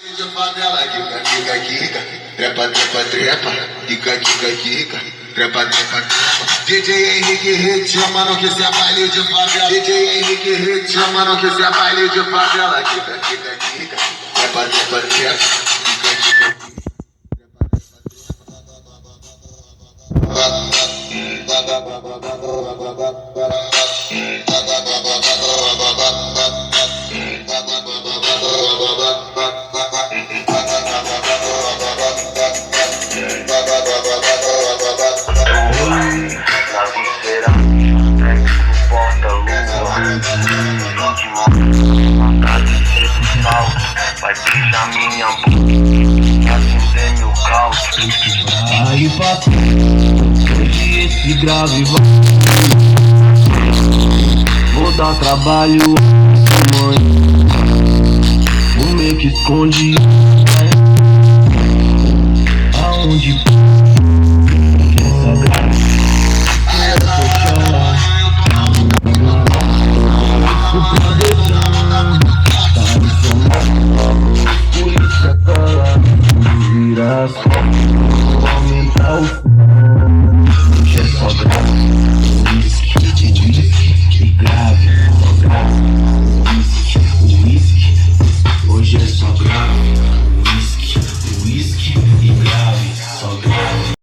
De favela, quica, quica, quica, trepa, trepa, trepa, quica, quica, quica, trepa, trepa, trepa. DJ Henrique Hit, chamando que cê é baile de favela. DJ Henrique Hit, chamando que cê é baile de favela. Quica, quica, quica, trepa, trepa, trepa, quica, quica, vai beijar minha boca, acender meu caldo. Aí papai, hoje esse grave vai. Vou dar trabalho, mãe. O meio que esconde. Aonde quer saber? O padrão. Polícia cola, vira as